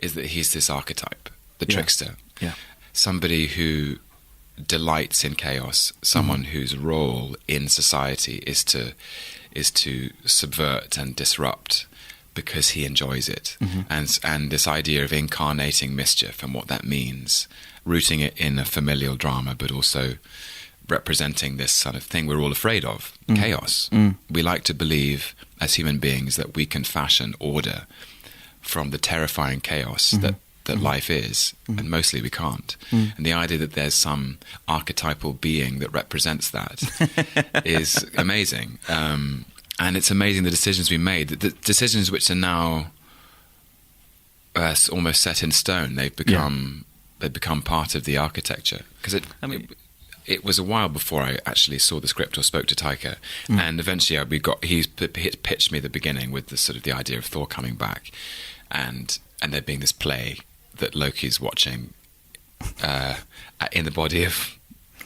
is that he's this archetype, the trickster. Yeah. Somebody who delights in chaos, someone whose role in society is to subvert and disrupt because he enjoys it. And this idea of incarnating mischief and what that means, rooting it in a familial drama, but also representing this sort of thing we're all afraid of, chaos. We like to believe as human beings that we can fashion order from the terrifying chaos that life is, and mostly we can't. And the idea that there's some archetypal being that represents that is amazing. And it's amazing the decisions we made, the decisions which are now almost set in stone. They've become part of the architecture. Because it was a while before I actually saw the script or spoke to Taika, and eventually he pitched me the beginning with the idea of Thor coming back, and there being this play that Loki's watching in the body of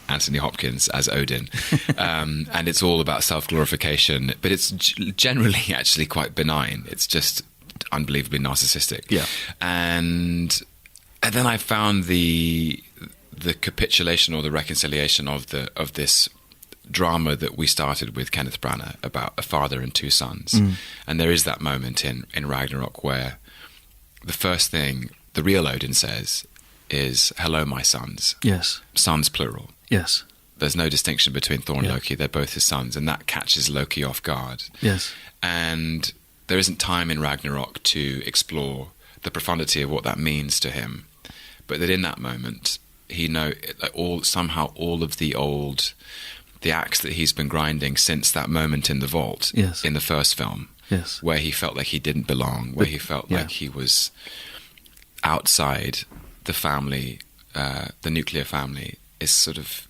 Anthony Hopkins as Odin, and it's all about self-glorification, but it's generally actually quite benign. It's just unbelievably narcissistic. Yeah. And then I found the capitulation or the reconciliation of this drama that we started with Kenneth Branagh about a father and two sons. And there is that moment in Ragnarok where the first thing the real Odin says is, "Hello, my sons." Yes. Sons plural. Yes. There's no distinction between Thor and Loki. They're both his sons, and that catches Loki off guard. Yes. And there isn't time in Ragnarok to explore the profundity of what that means to him. But that in that moment, somehow all of the axe that he's been grinding since that moment in the vault, in the first film, where he felt like he didn't belong, where he felt like he was outside the family, the nuclear family, is sort of,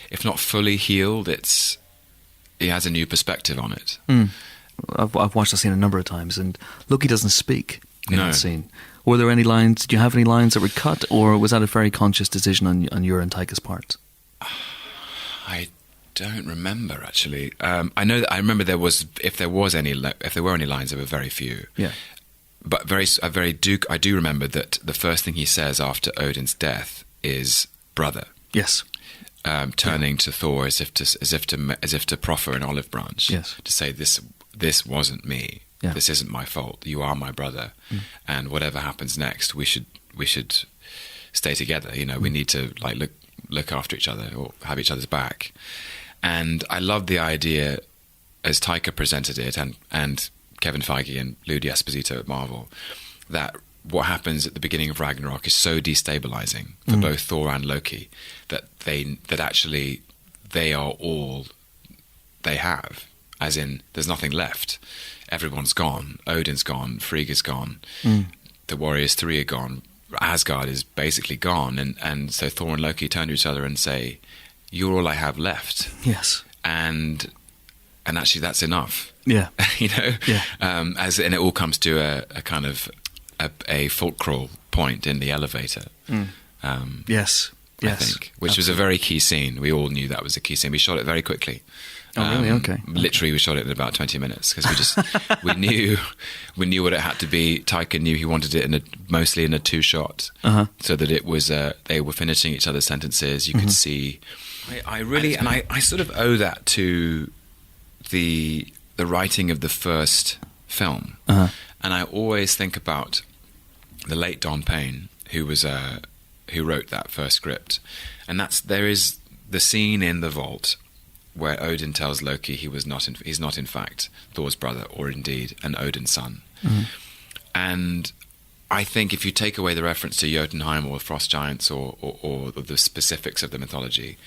if not fully healed, he has a new perspective on it. I've watched the scene a number of times, and Loki doesn't speak in that scene. Were there any lines? Did you have any lines that were cut, or was that a very conscious decision on your and Taika's part? I don't remember actually. I know that I remember if there were any lines, there were very few. Yeah. But I do remember that the first thing he says after Odin's death is "brother." Yes. Turning to Thor as if to proffer an olive branch. Yes. To say this wasn't me. Yeah. This isn't my fault. You are my brother, and whatever happens next, we should stay together. We need to look after each other or have each other's back. And I love the idea as Taika presented it, and Kevin Feige and Lou D'Esposito at Marvel, that what happens at the beginning of Ragnarok is so destabilizing for both Thor and Loki that actually they are all they have, as in there's nothing left. Everyone's gone. Odin's gone. Frigga's gone. The Warriors 3 are gone. Asgard is basically gone. And so Thor and Loki turn to each other and say, "You're all I have left." Yes. And actually that's enough. Yeah. Yeah. And it all comes to a kind of a fulcral point in the elevator. Yes. I think, which was a very key scene. We all knew that was a key scene. We shot it very quickly. Oh, really? Okay. Literally, we shot it in about 20 minutes because we knew what it had to be. Taika knew he wanted it mostly in a two-shot, so that it was they were finishing each other's sentences. You could see. I sort of owe that to the writing of the first film, and I always think about the late Don Payne, who wrote that first script, and there is the scene in the vault where Odin tells Loki he's not in fact Thor's brother, or indeed an Odin's son. And I think if you take away the reference to Jotunheim or frost giants or the specifics of the mythology,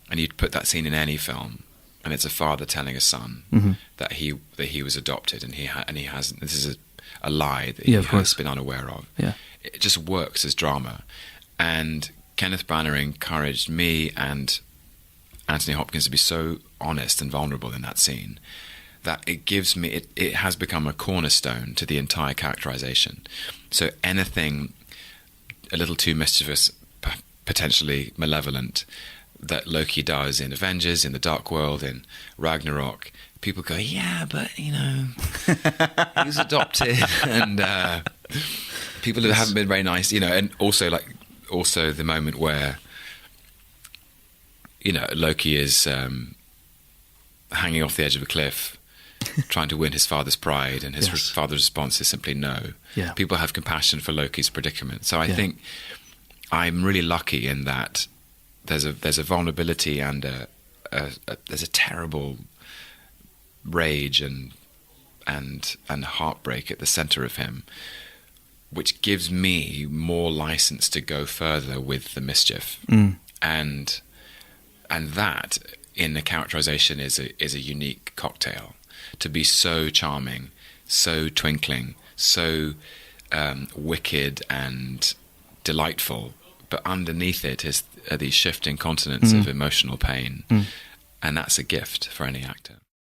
and you'd put that scene in any film, and it's a father telling a son that he was adopted, and he hasn't. This is a lie that he has been unaware of. Yeah. It just works as drama, and Kenneth Branagh encouraged me and Anthony Hopkins to be so honest and vulnerable in that scene that it has become a cornerstone to the entire characterization. So anything a little too mischievous, potentially malevolent, that Loki does in Avengers, in the Dark World, in Ragnarok, people go, yeah, but he's adopted, and People who haven't been very nice, and also the moment where, Loki is hanging off the edge of a cliff, trying to win his father's pride, and his father's response is simply no. Yeah. People have compassion for Loki's predicament. So I think I'm really lucky in that there's a vulnerability and there's a terrible rage and heartbreak at the center of him, which gives me more license to go further with the mischief. And that in the characterization is a unique cocktail. To be so charming, so twinkling, so wicked and delightful, but underneath it are these shifting continents of emotional pain, and that's a gift for any actor.